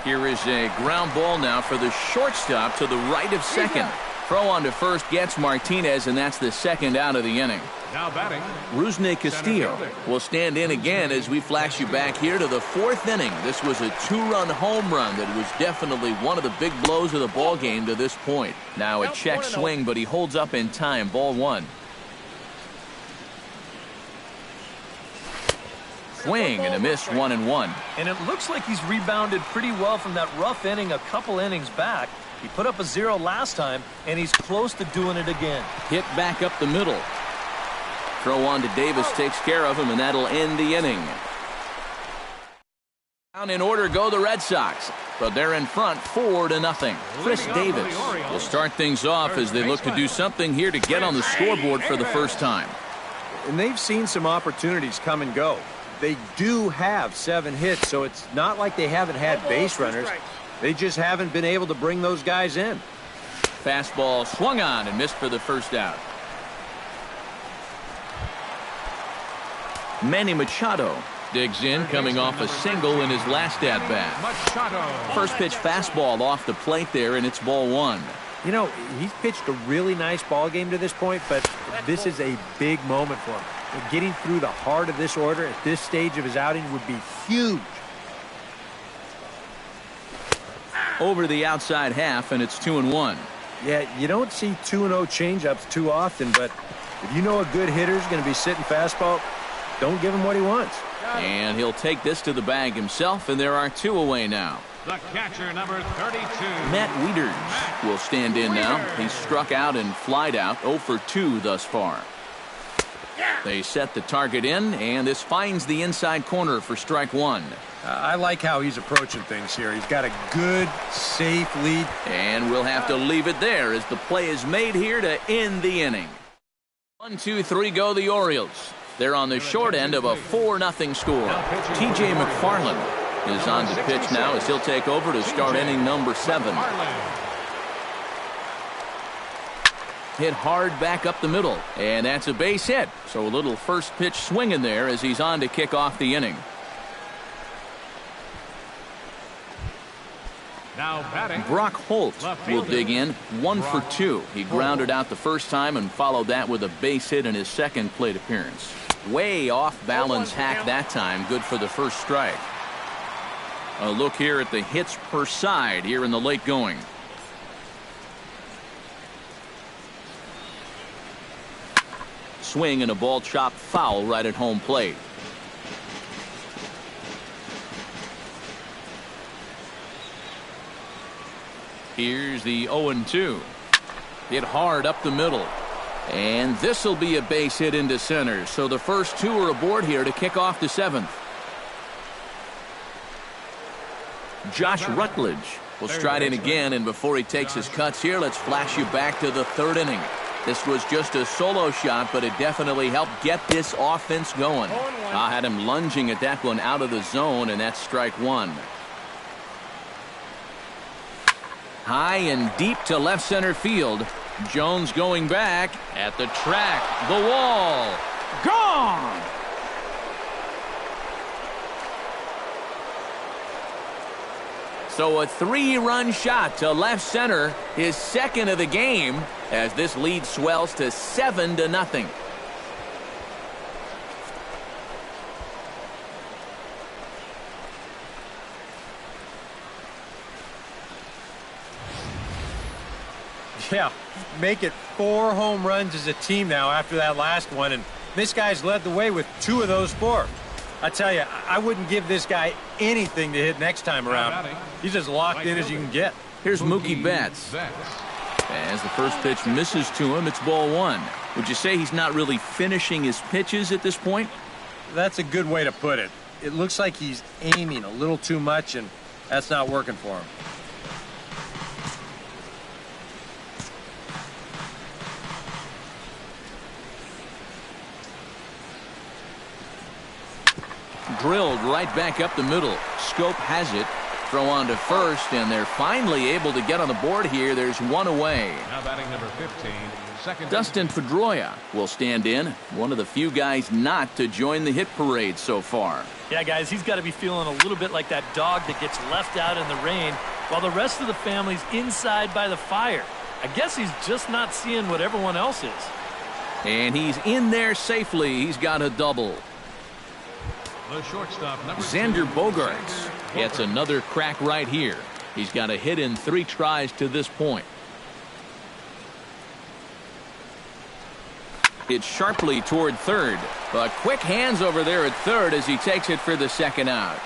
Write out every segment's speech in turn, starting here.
Here is a ground ball now for the shortstop to the right of second. Throw on to first gets Martinez, and that's the second out of the inning. Now batting, Rusney Castillo will stand in again as we flash you back here to the fourth inning. This was a two-run home run that was definitely one of the big blows of the ball game to this point. Now a check swing, but he holds up in time. Ball one. Swing and a miss, 1-1. And it looks like he's rebounded pretty well from that rough inning a couple innings back. He put up a 0 last time, and he's close to doing it again. Hit back up the middle. Throw on to Davis, takes care of him, and that'll end the inning. Down in order go the Red Sox, but they're in front 4-0. Chris Davis will start things off as they look to do something here to get on the scoreboard for the first time. And they've seen some opportunities come and go. They do have 7 hits, so it's not like they haven't had base runners. They just haven't been able to bring those guys in. Fastball swung on and missed for the first out. Manny Machado digs in, coming off a single in his last at-bat. First pitch fastball off the plate there, and it's ball one. You know, he's pitched a really nice ball game to this point, but this is a big moment for him. Getting through the heart of this order at this stage of his outing would be huge. Over the outside half, and it's 2-1. Yeah, you don't see 2-0 changeups too often, but if you know a good hitter's going to be sitting fastball, don't give him what he wants. And he'll take this to the bag himself, and there are 2 away now. the catcher, number 32. Matt Wieters will stand in now. He's struck out and flied out, 0 for 2 thus far. They set the target in, and this finds the inside corner for strike one. I like how he's approaching things here. He's got a good, safe lead. And we'll have to leave it there as the play is made here to end the inning. 1, 2, 3 go the Orioles. They're on the short end of a 4-0 score. TJ McFarland is on to pitch now as he'll take over to start inning number 7. Hit hard back up the middle, and that's a base hit. So a little first pitch swing in there as he's on to kick off the inning. Now batting, Brock Holt will dig in, 1 for 2. He grounded out the first time and followed that with a base hit in his second plate appearance. Way off balance hack that time, good for the first strike. A look here at the hits per side here in the late going. Swing and a ball chopped foul right at home plate. Here's the 0-2. Hit hard up the middle. And this will be a base hit into center. So the first 2 are aboard here to kick off the 7th. Josh Rutledge will stride in again, and before he takes his cuts here, let's flash you back to the 3rd inning. This was just a solo shot, but it definitely helped get this offense going. I had him lunging at that one out of the zone, and that's strike 1. High and deep to left center field. Jones going back at the track. The wall. Gone! So a 3-run shot to left center, his second of the game, as this lead swells to 7-0. Yeah, make it 4 home runs as a team now after that last one, and this guy's led the way with 2 of those 4. I tell you, I wouldn't give this guy anything to hit next time around. He's as locked in as you can get. Here's Mookie Betts. As the first pitch misses to him, it's ball 1. Would you say he's not really finishing his pitches at this point? That's a good way to put it. It looks like he's aiming a little too much, and that's not working for him. Drilled right back up the middle. Scope has it. Throw on to first, and they're finally able to get on the board here. There's 1 away. Now batting number 15, second. Dustin Pedroia will stand in, one of the few guys not to join the hit parade so far. Yeah, guys, he's got to be feeling a little bit like that dog that gets left out in the rain while the rest of the family's inside by the fire. I guess he's just not seeing what everyone else is. And he's in there safely. He's got a double. The shortstop, Xander Bogaerts gets another crack right here. He's got a hit in 3 tries to this point. It's sharply toward third, but quick hands over there at third as he takes it for the second out.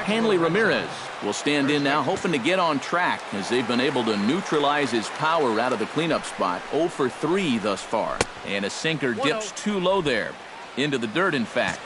Hanley Ramirez will stand in now, hoping to get on track as they've been able to neutralize his power out of the cleanup spot. 0 for 3 thus far, and a sinker dips too low there, into the dirt in fact.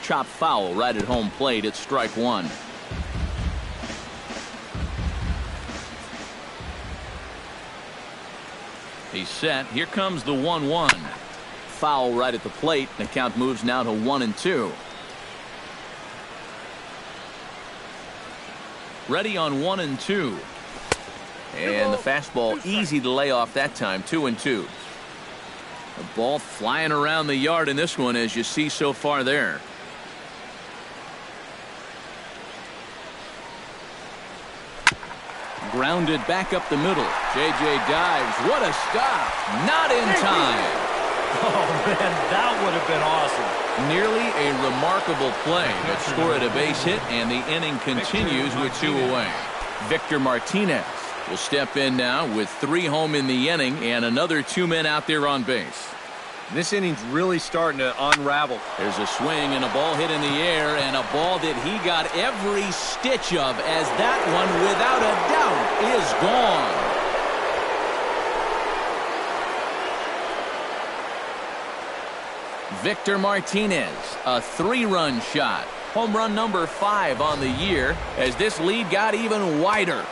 Chop foul right at home plate. It's strike 1. He's set. Here comes the 1-1. Foul right at the plate. The count moves now to 1-2. Ready on 1-2. And the fastball easy to lay off that time. 2-2. The ball flying around the yard in this one, as you see so far there. Grounded back up the middle. JJ dives. What a stop. Not in time. Oh, man, that would have been awesome. Nearly a remarkable play, but scored a base hit, and the inning continues with 2 away. Victor Martinez will step in now with 3 home in the inning and another 2 men out there on base. This inning's really starting to unravel. There's a swing and a ball hit in the air, and a ball that he got every stitch of, as that one, without a doubt, is gone. Victor Martinez, a 3-run shot. Home run number 5 on the year, as this lead got even wider.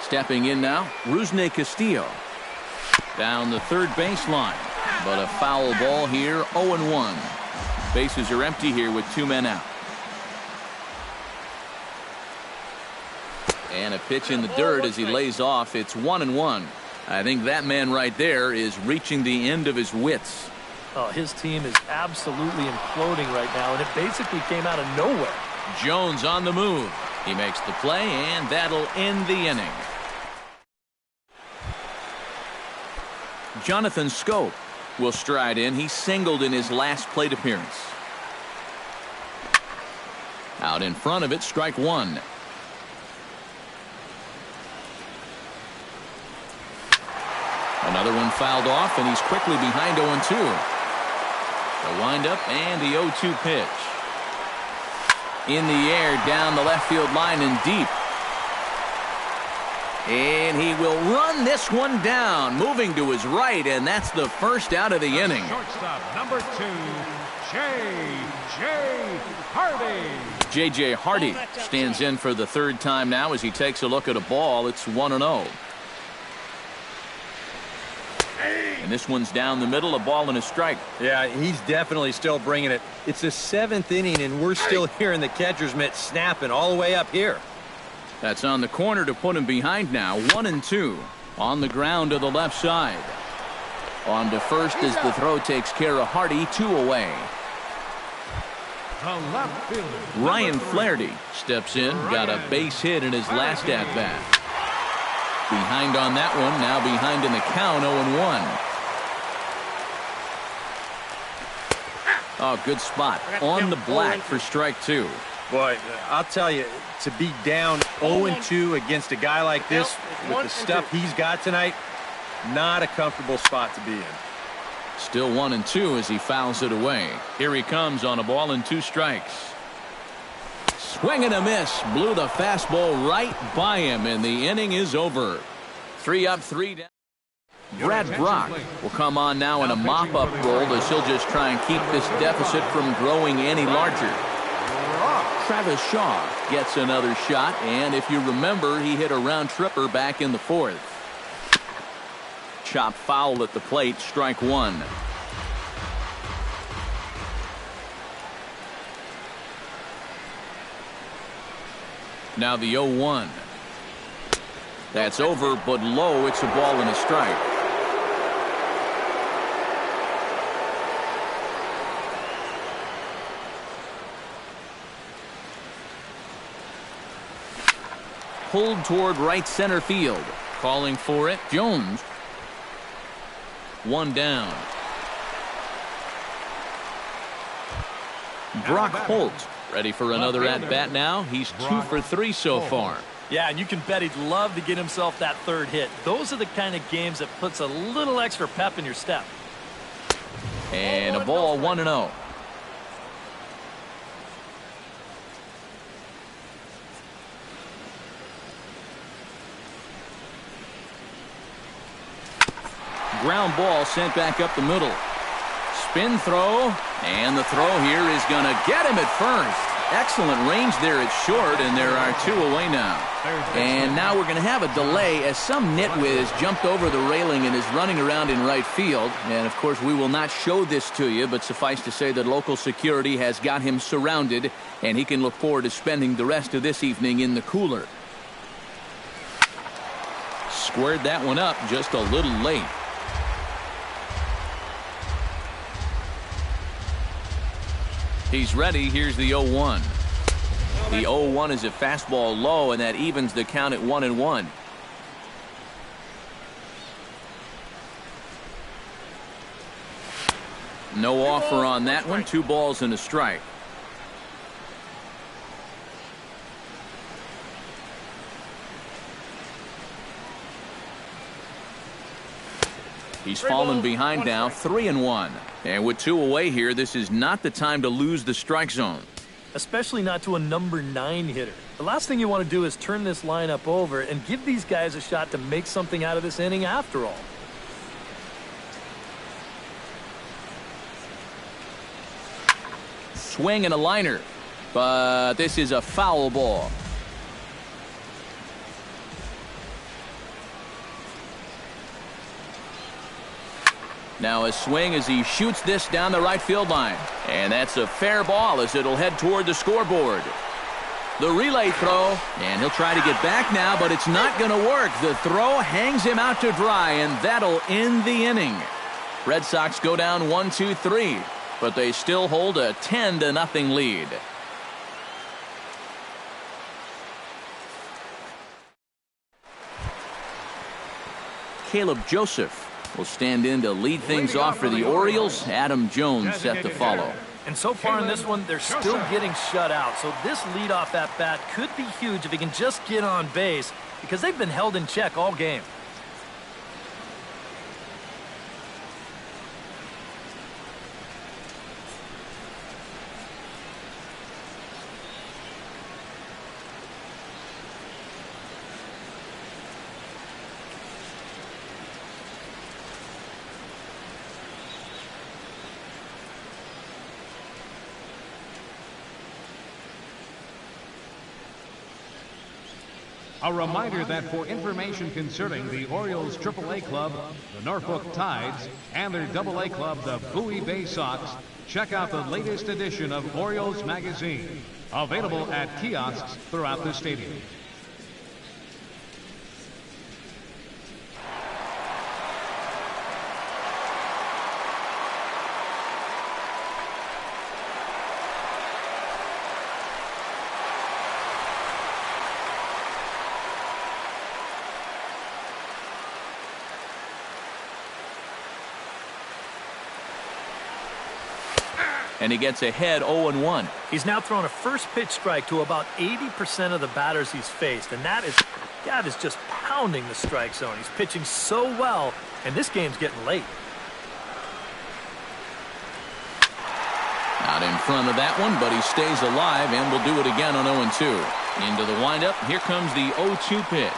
Stepping in now, Rusney Castillo. Down the third baseline, but a foul ball here, 0-1. Bases are empty here with 2 men out. And a pitch in the dirt as he lays off. It's 1-1. I think that man right there is reaching the end of his wits. Oh, his team is absolutely imploding right now, and it basically came out of nowhere. Jones on the move. He makes the play, and that'll end the inning. Jonathan Schoop will stride in. He singled in his last plate appearance. Out in front of it, strike 1. Another one fouled off, and he's quickly behind 0-2. The windup and the 0-2 pitch. In the air, down the left field line and deep. And he will run this one down, moving to his right, and that's the first out of the inning. Shortstop, number 2, J.J. Hardy. J.J. Hardy stands in for the 3rd time now as he takes a look at a ball. It's 1-0. And this one's down the middle, a ball and a strike. Yeah, he's definitely still bringing it. It's the 7th inning, and we're still hearing the catcher's mitt snapping all the way up here. That's on the corner to put him behind now. 1-2 on the ground to the left side. On to first as the throw takes care of Hardy. 2 away. The left fielder, Ryan Flaherty steps in. Got a base hit in his last at-bat. Behind on that one. Now behind in the count. 0-1. Oh, good spot. On the black for strike 2. Boy, I'll tell you, to be down 0-2 against a guy like this with the stuff he's got tonight, not a comfortable spot to be in. Still 1-2 as he fouls it away. Here he comes on a ball and 2 strikes. Swing and a miss. Blew the fastball right by him, and the inning is over. 3 up, 3 down. Brad Brock will come on now in a mop-up role as he'll just try and keep this deficit from growing any larger. Travis Shaw gets another shot, and if you remember, he hit a round tripper back in the 4th. chop foul at the plate. Strike one. Now the 0-1. That's over, but low. It's a ball and a strike. Pulled toward right center field. Calling for it, Jones. One down. Brock Holt ready for another at-bat now. He's 2 for 3 so far. Yeah, and you can bet he'd love to get himself that third hit. Those are the kind of games that puts a little extra pep in your step. And a ball, 1-0. Ground ball sent back up the middle. Spin throw, and the throw here is going to get him at first. Excellent range there at short, and there are 2 away now. And now we're going to have a delay as some nitwit has jumped over the railing and is running around in right field. And, of course, we will not show this to you, but suffice to say that local security has got him surrounded, and he can look forward to spending the rest of this evening in the cooler. Squared that one up just a little late. He's ready. Here's the 0-1. The 0-1 is a fastball low, and that evens the count at 1-1. No offer on that one. 2 balls and a strike. He's fallen behind now, 3-1. And with 2 away here, this is not the time to lose the strike zone. Especially not to a number 9 hitter. The last thing you want to do is turn this lineup over and give these guys a shot to make something out of this inning after all. Swing and a liner, but this is a foul ball. Now a swing as he shoots this down the right field line. And that's a fair ball as it'll head toward the scoreboard. The relay throw, and he'll try to get back now, but it's not going to work. The throw hangs him out to dry, and that'll end the inning. Red Sox go down 1-2-3, but they still hold a 10-0 lead. Caleb Joseph will stand in to lead things off for the Orioles. Adam Jones set to follow. And so far in this one, they're still getting shut out. So this leadoff at bat could be huge if he can just get on base, because they've been held in check all game. A reminder that for information concerning the Orioles AAA club, the Norfolk Tides, and their AA club, the Bowie Bay Sox, check out the latest edition of Orioles magazine, available at kiosks throughout the stadium. And he gets ahead 0-1. He's now thrown a first pitch strike to about 80% of the batters he's faced, and that is just pounding the strike zone. He's pitching so well, and this game's getting late. Out in front of that one, but he stays alive and will do it again on 0-2. Into the windup, here comes the 0-2 pitch.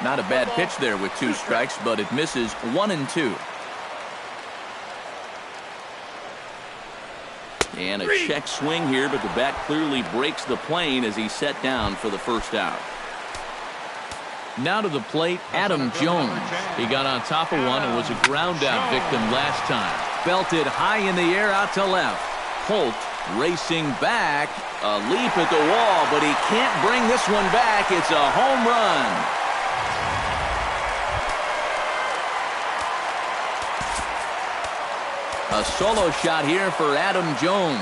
Not a bad pitch there with 2 strikes, but it misses 1-2. And a check swing here, but the bat clearly breaks the plane as he's set down for the first out. Now to the plate, Adam Jones. He got on top of one and was a ground out victim last time. Belted high in the air out to left. Holt racing back. A leap at the wall, but he can't bring this one back. It's a home run. A solo shot here for Adam Jones.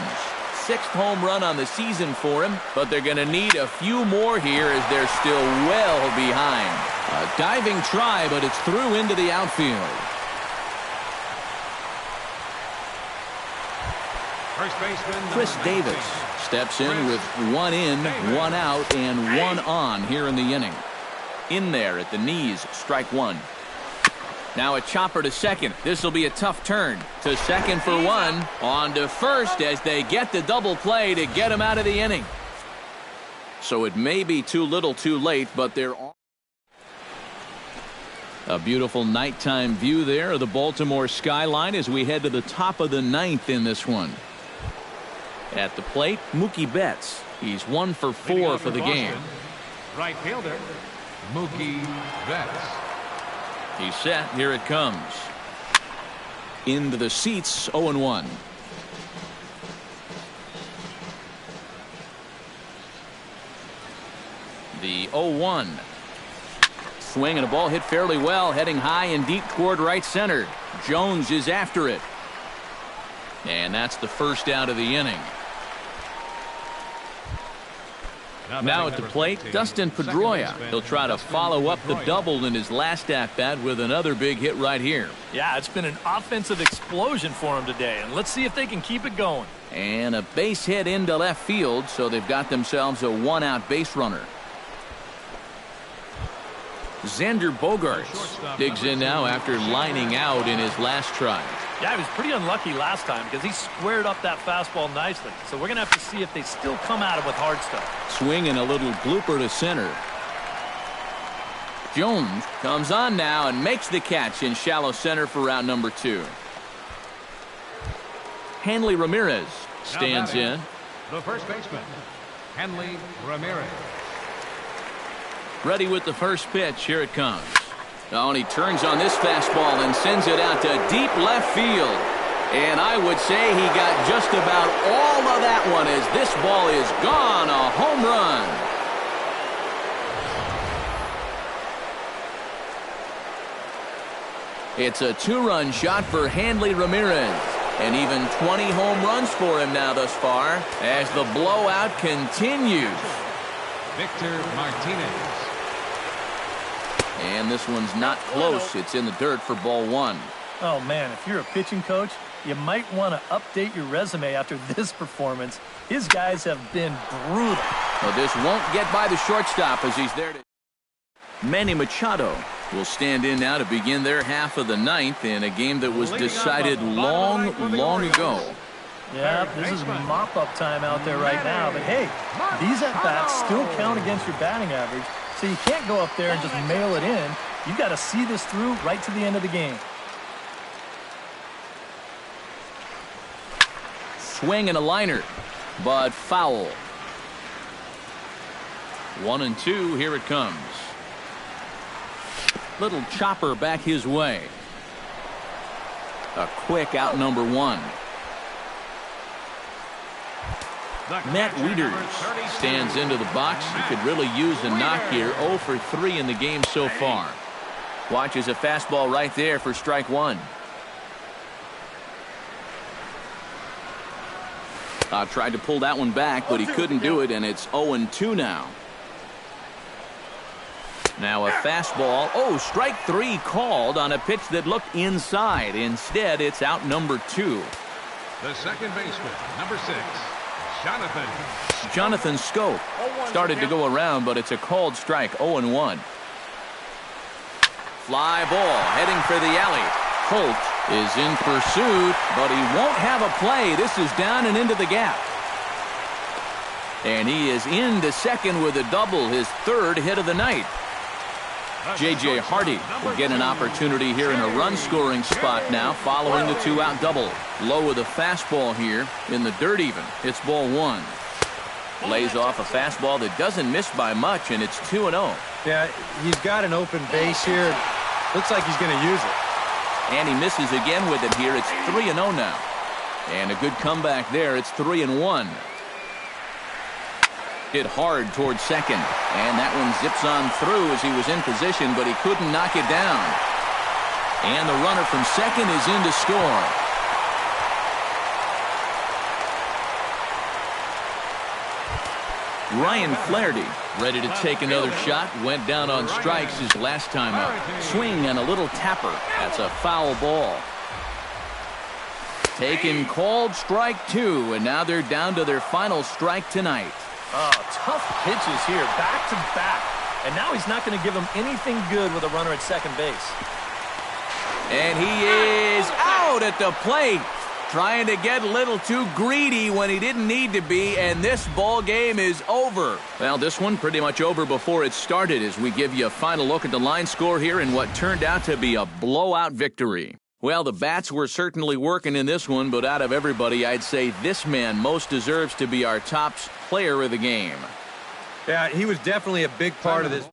6th home run on the season for him, but they're going to need a few more here as they're still well behind. A diving try, but it's through into the outfield. First baseman Chris Davis steps in with 1 in, 1 out, and 1 on here in the inning. In there at the knees, strike 1. Now a chopper to second. This will be a tough turn. To second for 1. On to first as they get the double play to get him out of the inning. So it may be too little too late, but they're on. A beautiful nighttime view there of the Baltimore skyline as we head to the top of the 9th in this one. At the plate, Mookie Betts. He's 1 for 4 for the game. Right fielder, Mookie Betts. He's set. Here it comes. Into the seats, 0-1. The 0-1. Swing and a ball hit fairly well, heading high and deep toward right center. Jones is after it. And that's the first out of the inning. Now at the plate, Dustin Pedroia. He'll try to follow up the double in his last at-bat with another big hit right here. Yeah, it's been an offensive explosion for him today, and let's see if they can keep it going. And a base hit into left field, so they've got themselves a 1-out base runner. Xander Bogaerts digs in now after lining out in his last try. Yeah, he was pretty unlucky last time because he squared up that fastball nicely. So we're going to have to see if they still come at him with hard stuff. Swing and a little blooper to center. Jones comes on now and makes the catch in shallow center for round number 2. Hanley Ramirez stands in. The first baseman, Hanley Ramirez. Ready with the first pitch. Here it comes. Oh, and he turns on this fastball and sends it out to deep left field. And I would say he got just about all of that one as this ball is gone. A home run. It's a 2-run shot for Hanley Ramirez. And even 20 home runs for him now thus far as the blowout continues. Victor Martinez. And this one's not close. It's in the dirt for ball 1. Oh, man, if you're a pitching coach, you might want to update your resume after this performance. His guys have been brutal. Well, this won't get by the shortstop as he's there to... Manny Machado will stand in now to begin their half of the 9th in a game that was decided long ago. Yeah, this is mop-up time out there right now. But, hey, these at-bats still count against your batting average. So you can't go up there and just mail it in. You've got to see this through right to the end of the game. Swing and a liner, but foul. 1-2, here it comes. Little chopper back his way. A quick out number 1. Matt Wieters stands into the box. He could really use a knock here. 0 for 3 in the game so far. Watches a fastball right there for strike 1. Tried to pull that one back, but he couldn't do it, and it's 0-2 now. Now a fastball. Oh, strike 3 called on a pitch that looked inside. Instead, it's out number 2. The second baseman, number 6. Jonathan Scope started to go around, but it's a called strike. 0-1. Fly ball heading for the alley. Holt is in pursuit, but he won't have a play. This is down and into the gap. And he is into second with a double, his 3rd hit of the night. J.J. Hardy will get an opportunity here in a run-scoring spot now following the 2-out double. Low with a fastball here in the dirt even. It's ball 1. Lays off a fastball that doesn't miss by much, and it's 2-0. Yeah, he's got an open base here. Looks like he's going to use it. And he misses again with it here. It's 3-0 now. And a good comeback there. It's 3-1. Hit hard towards second. And that one zips on through as he was in position, but he couldn't knock it down. And the runner from second is in to score. Ryan Flaherty ready to take another shot. Went down on strikes his last time out. Swing and a little tapper. That's a foul ball. Taken, called, strike two, and now they're down to their final strike tonight. Oh, tough pitches here, back to back. And now he's not going to give him anything good with a runner at second base. And he is out at the plate. Trying to get a little too greedy when he didn't need to be, and this ball game is over. Well, this one pretty much over before it started as we give you a final look at the line score here in what turned out to be a blowout victory. Well, the bats were certainly working in this one, but out of everybody, I'd say this man most deserves to be our top player of the game. Yeah, he was definitely a big part of this.